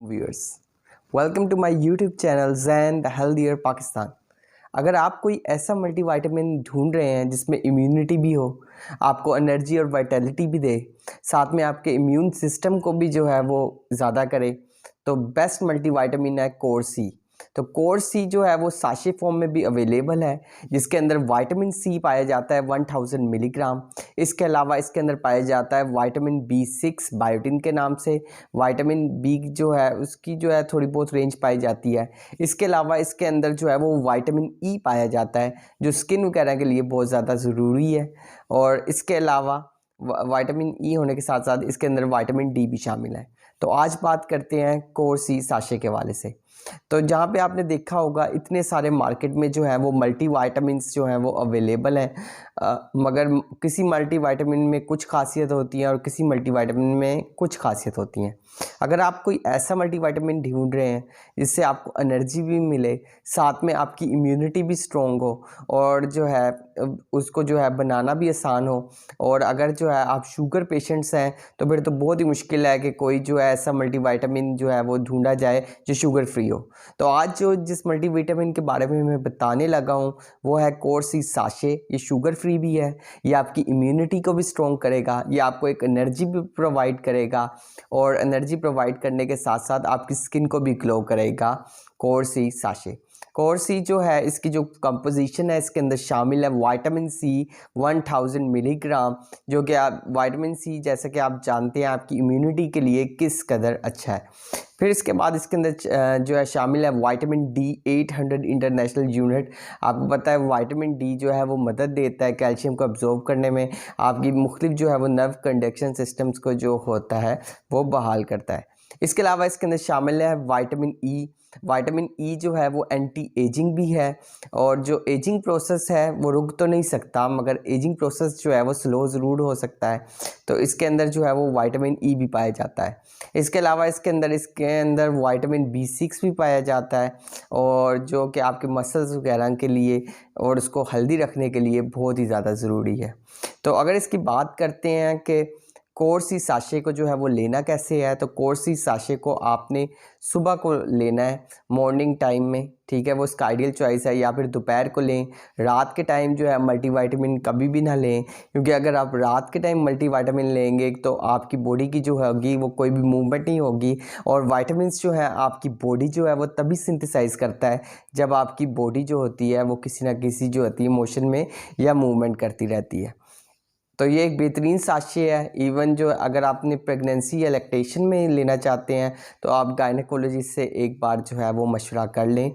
Viewers, welcome to my YouTube channel Zain the healthier Pakistan. अगर आप कोई ऐसा मल्टीविटामिन ढूंढ रहे हैं जिसमें इम्यूनिटी भी हो, आपको एनर्जी और वाइटलिटी भी दे, साथ में आपके इम्यून सिस्टम को भी जो है वो ज़्यादा करे, तो बेस्ट मल्टीविटामिन है कोर सी। तो कोर सी जो है वो साशे फॉर्म में भी अवेलेबल है, जिसके अंदर विटामिन सी पाया जाता है 1000 मिलीग्राम। इसके अलावा इसके अंदर पाया जाता है विटामिन B6 बायोटिन के नाम से। विटामिन बी जो है उसकी जो है थोड़ी बहुत रेंज पाई जाती है। इसके अलावा इसके अंदर जो है वो विटामिन ई पाया जाता है, जो स्किन वगैरह के लिए बहुत ज़्यादा ज़रूरी है। और इसके अलावा विटामिन ई होने के साथ साथ इसके अंदर विटामिन डी भी शामिल है। तो आज बात करते हैं कोर सी साशे के हवाले से। तो जहाँ पे आपने देखा होगा इतने सारे मार्केट में जो है वो मल्टीविटामिन्स जो हैं वो अवेलेबल हैं, मगर किसी मल्टीविटामिन में कुछ खासियत होती है और किसी मल्टीविटामिन में कुछ खासियत होती हैं। अगर आप कोई ऐसा मल्टीविटामिन ढूंढ रहे हैं जिससे आपको एनर्जी भी मिले, साथ में आपकी इम्यूनिटी भी स्ट्रॉन्ग हो और जो है उसको जो है बनाना भी आसान हो, और अगर जो है आप शुगर पेशेंट्स हैं तो फिर तो बहुत ही मुश्किल है कि कोई जो है ऐसा मल्टीविटामिन जो है वो ढूंढा जाए जो शुगर फ्री हो। तो आज जो जिस मल्टीविटामिन के बारे में मैं बताने लगा हूँ वो है कोर सी साशे। ये शुगर फ्री भी है, ये आपकी इम्यूनिटी को भी स्ट्रॉन्ग करेगा, ये आपको एक एनर्जी भी प्रोवाइड करेगा और एनर्जी प्रोवाइड करने के साथ साथ आपकी स्किन को भी ग्लो करेगा। Core C sachet, core C जो है इसकी जो कंपोजिशन है इसके अंदर शामिल है विटामिन सी 1000 मिलीग्राम, जो कि आप विटामिन सी जैसा कि आप जानते हैं आपकी इम्यूनिटी के लिए किस कदर अच्छा है। फिर इसके बाद इसके अंदर जो है शामिल है विटामिन डी 800 इंटरनेशनल यूनिट। आपको पता है विटामिन डी जो है वो मदद देता है कैल्शियम को अब्जॉर्ब करने में, आपकी मुख्तलिफ जो है वो नर्व कंडक्शन सिस्टम्स को जो होता है वो बहाल करता है। इसके अलावा इसके अंदर शामिल है विटामिन ई। विटामिन ई जो है वो एंटी एजिंग भी है, और जो एजिंग प्रोसेस है वो रुक तो नहीं सकता, मगर एजिंग प्रोसेस जो है वो स्लो ज़रूर हो सकता है। तो इसके अंदर जो है वो विटामिन ई भी पाया जाता है। इसके अलावा इसके अंदर विटामिन B6 भी पाया जाता है, और जो कि आपके मसल्स वगैरह के लिए और उसको हेल्दी रखने के लिए बहुत ही ज़्यादा ज़रूरी है। तो अगर इसकी बात करते हैं कि कोर सी साशे को जो है वो लेना कैसे है, तो कोर सी साशे को आपने सुबह को लेना है मॉर्निंग टाइम में, ठीक है, वो उसका आइडियल चॉइस है, या फिर दोपहर को लें। रात के टाइम जो है मल्टीविटामिन कभी भी ना लें, क्योंकि अगर आप रात के टाइम मल्टीविटामिन लेंगे तो आपकी बॉडी की जो होगी वो कोई भी मूवमेंट नहीं होगी, और विटामिन्स जो है आपकी बॉडी जो है वो तभी सिंथेसाइज करता है जब आपकी बॉडी जो होती है वो किसी ना किसी जो होती है मोशन में या मूवमेंट करती रहती है। तो ये एक बेहतरीन साशे है। इवन जो अगर आपने प्रेगनेंसी या लैक्टेशन में लेना चाहते हैं तो आप गायनेकोलॉजिस्ट से एक बार जो है वो मशवरा कर लें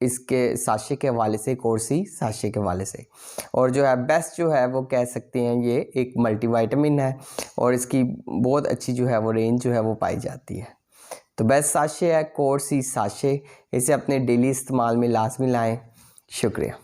इसके साशे के हवाले से, कोर सी साशे के हवाले से। और जो है बेस्ट जो है वो कह सकते हैं ये एक मल्टीविटामिन है, और इसकी बहुत अच्छी जो है वो रेंज जो है वो पाई जाती है। तो बेस्ट साशे है कोर सी साशे, इसे अपने डेली इस्तेमाल में लाजमी लाएँ। शुक्रिया।